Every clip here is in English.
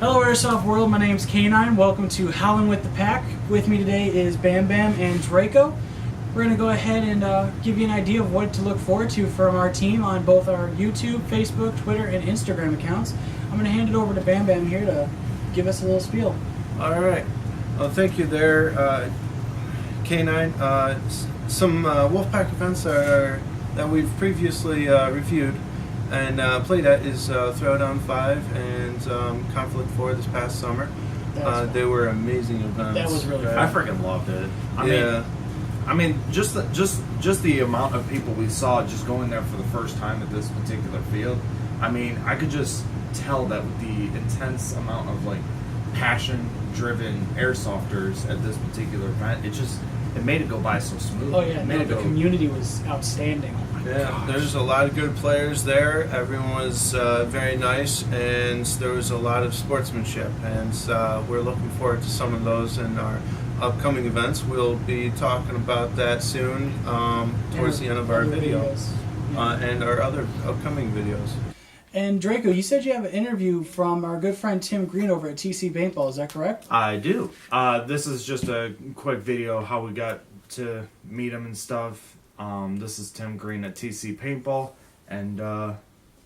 Hello Airsoft World, my name's K9. Welcome to Howling with the Pack. With me today is Bam Bam and Draco. We're going to go ahead and give you an idea of what to look forward to from our team on both our YouTube, Facebook, Twitter, and Instagram accounts. I'm going to hand it over to Bam Bam here to give us a little spiel. All right. Well, thank you there, K9. Some Wolfpack events that we've previously reviewed and played at is Throwdown 5 and Conflict 4 this past summer. They were amazing events. That was really fun. I freaking loved it. I mean, just the amount of people we saw just going there for the first time at this particular field. I mean, I could just tell that with the intense amount of like passion-driven airsofters at this particular event, it made it go by so smooth. Oh yeah, the community was outstanding. Yeah, there's a lot of good players there. Everyone was very nice, and there was a lot of sportsmanship. And we're looking forward to some of those in our upcoming events. We'll be talking about that soon towards the end of our video and our other upcoming videos. And Draco, you said you have an interview from our good friend Tim Green over at T.C Paintball. Is that correct? I do. This is just a quick video how we got to meet him and stuff. This is Tim Green at T.C Paintball, and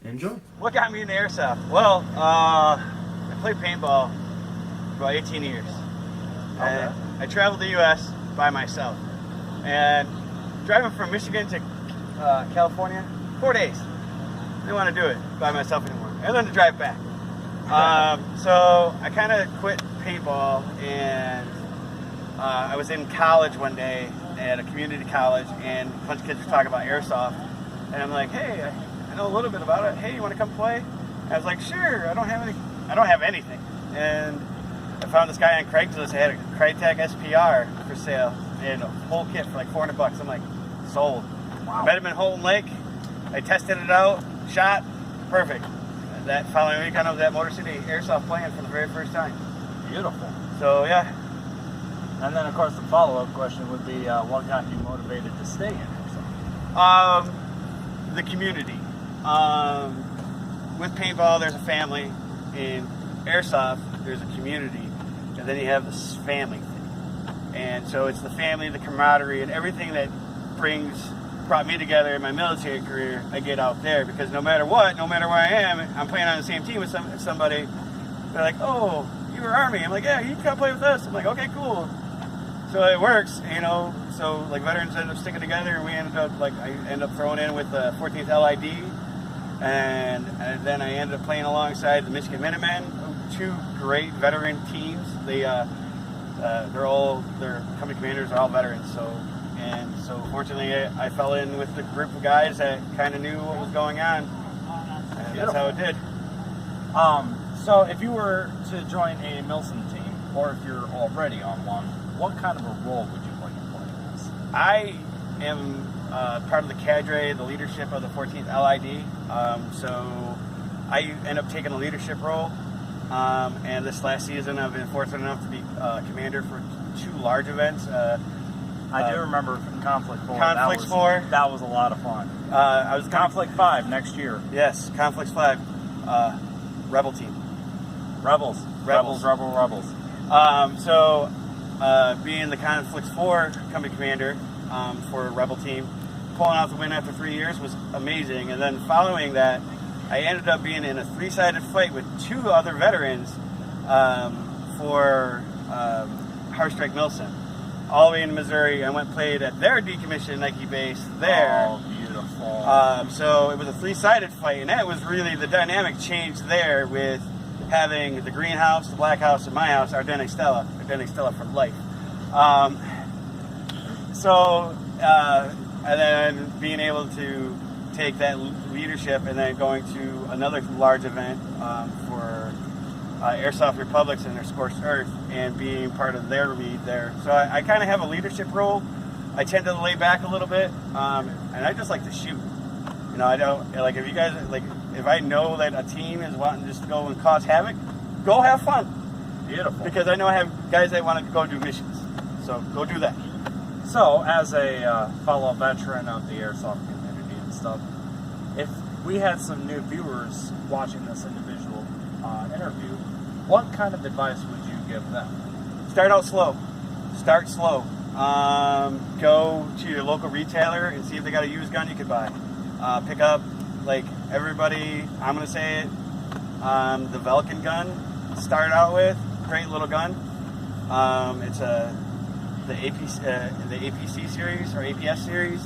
enjoy. What got me into airsoft? Well, I played paintball for about 18 years. And I traveled the U.S. by myself. And driving from Michigan to California, 4 days. I didn't want to do it by myself anymore. I learned to drive back. So I kind of quit paintball, and I was in college one day at a community college, and a bunch of kids were talking about airsoft. And I'm like, hey, I know a little bit about it. Hey, you want to come play? And I was like, sure. I don't have anything. And I found this guy on Craigslist. He had a Crytek SPR for sale and a whole kit for like $400. I'm like, sold. Wow. Met him in Holton Lake. I tested it out, shot, perfect. That following week, I was at Motor City Airsoft playing for the very first time. Beautiful. So yeah. And then, of course, the follow-up question would be, what got you motivated to stay in airsoft? The community. With paintball, there's a family. In airsoft, there's a community. And then you have this family thing. And so it's the family, the camaraderie, and everything that brought me together in my military career. I get out there because no matter what, no matter where I am, I'm playing on the same team with somebody. They're like, oh, you were Army. I'm like, yeah, you can come play with us. I'm like, okay, cool. So it works, you know. So like veterans end up sticking together, and we ended up I ended up throwing in with the 14th LID, and then I ended up playing alongside the Michigan Minutemen, two great veteran teams. Their company commanders are all veterans. So fortunately, I fell in with the group of guys that kind of knew what was going on, and that's how it did. So if you were to join a Milson team, or if you're already on one, what kind of a role would you like to play in this? I am part of the cadre, the leadership of the 14th LID. So I end up taking a leadership role. And this last season, I've been fortunate enough to be commander for two large events. I do remember Conflict 4. Conflict 4. That was a lot of fun. I was Conflict 5 next year. Yes, Conflict 5. Rebel team. Rebels. So being the Conflict 4 company commander for Rebel team, pulling out the win after 3 years was amazing. And then following that, I ended up being in a three-sided fight with two other veterans for Harstrike Milson. All the way in Missouri. I went and played at their decommissioned Nike base there. Oh, beautiful. So it was a three-sided fight, and that was really the dynamic change there with having the green house, the black house, and my house, Ardenne Stella for life. And then being able to take that leadership and then going to another large event for Airsoft Republics and their Scorched Earth and being part of their lead there. So I kind of have a leadership role. I tend to lay back a little bit, and I just like to shoot. You know, I don't, like, if you guys, like, if I know that a team is wanting to just go and cause havoc, go have fun. Beautiful. Because I know I have guys that want to go do missions. So go do that. So, as a fellow veteran of the airsoft community and stuff, if we had some new viewers watching this individual interview, what kind of advice would you give them? Start out slow. Start slow. Go to your local retailer and see if they got a used gun you could buy. Pick up, like everybody, I'm going to say it, the Velkin gun. Start out with, great little gun. It's the APC series or APS series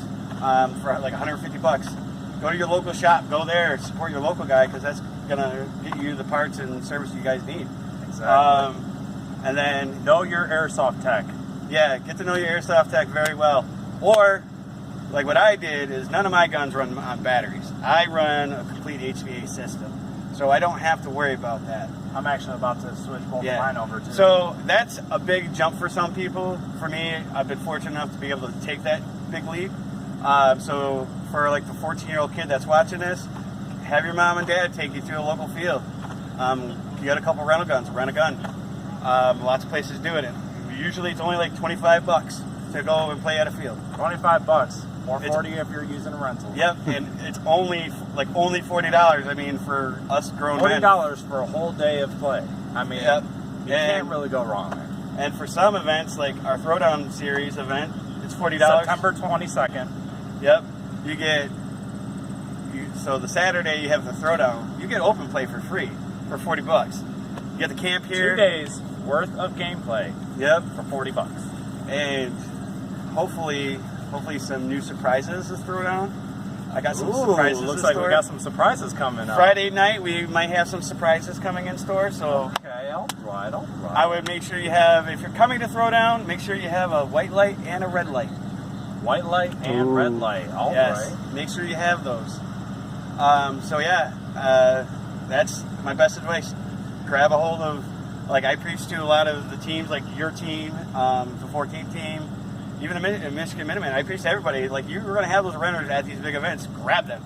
for like $150. Go to your local shop. Go there. Support your local guy because that's gonna get you the parts and service you guys need. Exactly. And then Know your airsoft tech. yeah, get to know your airsoft tech very well. Or like what I did is none of my guns run on batteries. I run a complete HVA system, so I don't have to worry about that. I'm actually about to switch both of mine over to. So that's a big jump for some people. For me, I've been fortunate enough to be able to take that big leap. So for like the 14-year-old kid that's watching this, have your mom and dad take you to a local field. You got a couple rental guns, rent a gun. Lots of places do it. Usually it's only like $25 to go and play at a field. $25 or $40 if you're using a rental. Yep, and it's only $40. I mean, for us grown men. $40 for a whole day of play. I mean, Yep. you can't really go wrong there. And for some events, like our Throwdown Series event, it's $40. September 22nd. Yep. So the Saturday you have the Throwdown. You get open play for free for $40. You get the camp here. 2 days worth of gameplay. Yep. For $40. And hopefully some new surprises to throw down. I got some Ooh, surprises looks in like store. we got some surprises coming up. Friday night we might have some surprises coming in store. So Okay, all right. I would make sure you have, if you're coming to throw down, make sure you have a white light and a red light. White light and red light. All right. Yes. Make sure you have those. That's my best advice. Grab a hold of, like I preach to a lot of the teams, like your team, the 14th team, even the Michigan Minutemen. I preach to everybody, like you're going to have those renters at these big events. Grab them.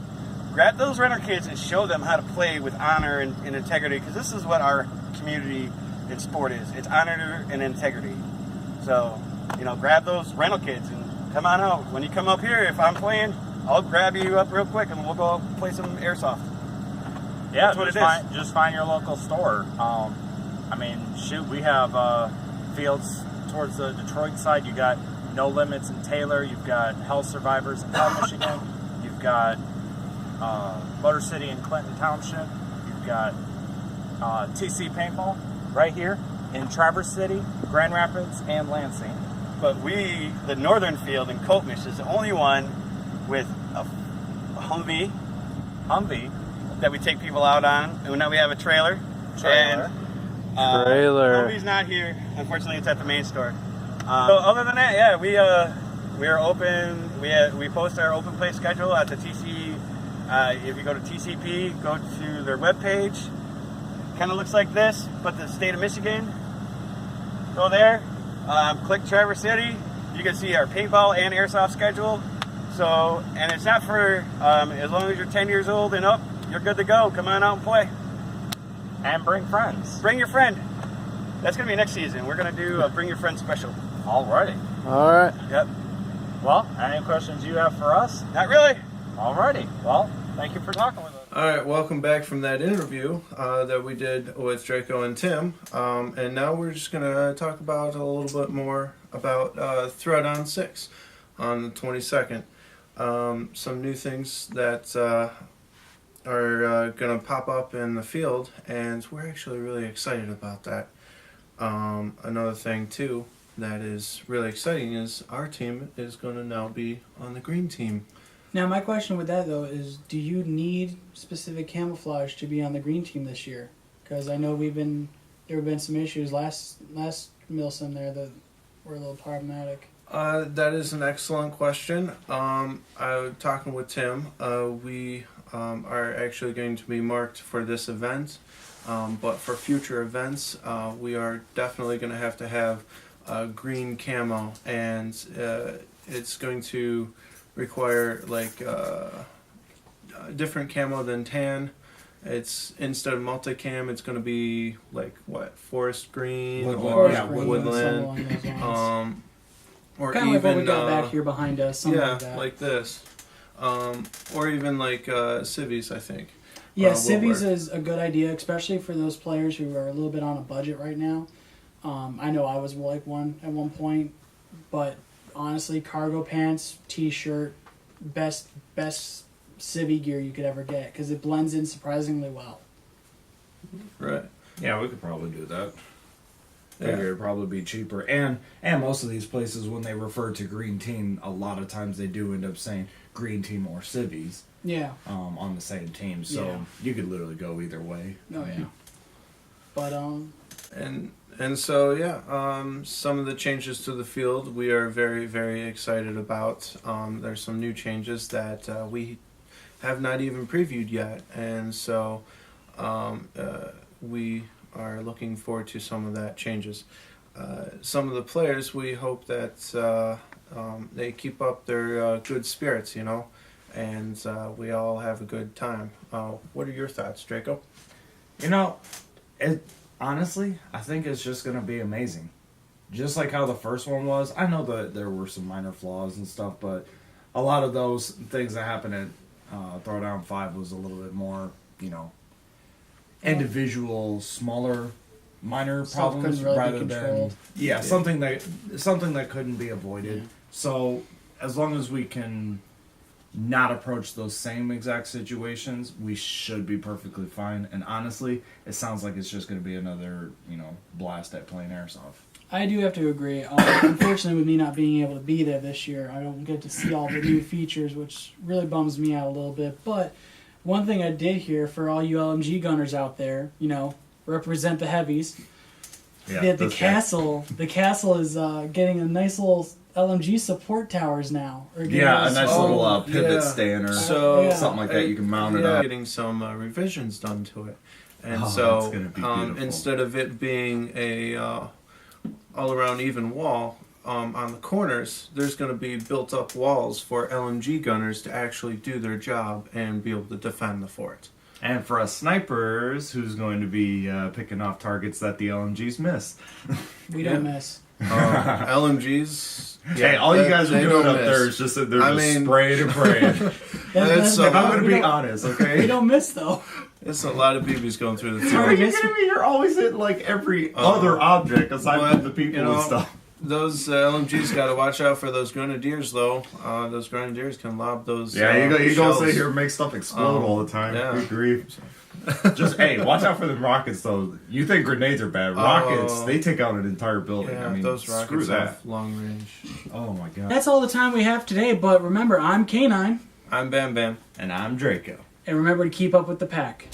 Grab those renter kids and show them how to play with honor and integrity, because this is what our community in sport is. It's honor and integrity. So, grab those rental kids and come on out. When you come up here, if I'm playing, I'll grab you up real quick and we'll go play some airsoft. Yeah, That's what it is. just find your local store. We have fields towards the Detroit side. You got No Limits in Taylor. You've got Hell Survivors in Hell, Michigan. You've got Motor City in Clinton Township. You've got T.C Paintball right here in Traverse City, Grand Rapids, and Lansing. But the northern field in Coatmish is the only one with a Humvee that we take people out on. And now we have a trailer. Trailer. Humvee's not here. Unfortunately, it's at the main store. So other than that, yeah, we are open. We post our open play schedule at the TC. If you go to TCP, go to their webpage. Kind of looks like this, but the state of Michigan. Go there. Click Traverse City. You can see our paintball and airsoft schedule. So, and it's not for, as long as you're 10 years old and up, you're good to go. Come on out and play. And bring friends. Bring your friend. That's going to be next season. We're going to do a Bring Your Friend special. Alrighty. All right. Yep. Well, any questions you have for us? Not really. Alrighty. Well, thank you for talking with us. All right, welcome back from that interview that we did with Draco and Tim. And now we're just going to talk about a little bit more about Throwdown 6 on the 22nd. Some new things that are going to pop up in the field, and we're actually really excited about that. Another thing, too, that is really exciting is our team is going to now be on the green team. Now, my question with that, though, is do you need specific camouflage to be on the green team this year? Because I know there have been some issues last Milsim there that were a little problematic. That is an excellent question. Talking with Tim, we are actually going to be marked for this event, but for future events, we are definitely going to have green camo, and it's going to require like different camo than tan. It's instead of multicam, it's going to be like forest green or woodland. Or kind of even like what we got back here behind us, something like that. like this, or even like civvies, I think. Yeah, will civvies work. is a good idea, especially for those players who are a little bit on a budget right now. I know I was like one at one point, but honestly, cargo pants, t-shirt, best civvy gear you could ever get because it blends in surprisingly well. Right. Yeah, we could probably do that. Yeah. Figure it'd probably be cheaper. And most of these places, when they refer to green team, a lot of times they do end up saying green team or civvies Yeah. on the same team. So Yeah. you could literally go either way. Oh yeah. But And so yeah, some of the changes to the field we are very, very excited about. There's some new changes that we have not even previewed yet, and so we are looking forward to some of that changes. Some of the players, we hope that they keep up their good spirits, and we all have a good time. What are your thoughts, Draco? Honestly, I think it's just going to be amazing. Just like how the first one was. I know that there were some minor flaws and stuff, but a lot of those things that happened at Throwdown 5 was a little bit more, individual, smaller, minor Stuff problems couldn't really be rather controlled. than something that couldn't be avoided. Yeah. So as long as we can not approach those same exact situations, we should be perfectly fine. And honestly, it sounds like it's just going to be another, blast at playing airsoft. I do have to agree. Unfortunately, with me not being able to be there this year, I don't get to see all the new features, which really bums me out a little bit. But one thing I did hear for all you LMG gunners out there, represent the heavies. Yeah, The castle is getting a nice little LMG support towers now. a nice little pivot yeah. stand or So something like that. You can mount it up. Getting some revisions done to it, and Oh, so that's gonna be beautiful. instead of it being a all-around even wall on the corners, there's going to be built-up walls for LMG gunners to actually do their job and be able to defend the fort. And for us snipers, who's going to be picking off targets that the LMGs miss? We don't miss. LMGs. Hey, all you guys are they doing don't up miss. there is just they're I just mean- spraying and praying. That's If I'm we going to be don't- honest, We okay? don't miss, though. It's a lot of BBs going through the Sorry, turret. guys. You're always hitting like every other object aside but, from the people and stuff. Those LMGs got to watch out for those grenadiers, though. Those grenadiers can lob those. Yeah, you don't shells. sit here and make stuff explode all the time. yeah. Good grief. Just, hey, watch out for the rockets, though. You think grenades are bad. Rockets, they take out an entire building. Yeah, I mean, those screw rockets that. have long range. Oh, my God. That's all the time we have today, but remember, I'm K9, I'm Bam Bam. And I'm Draco. and remember to keep up with the pack.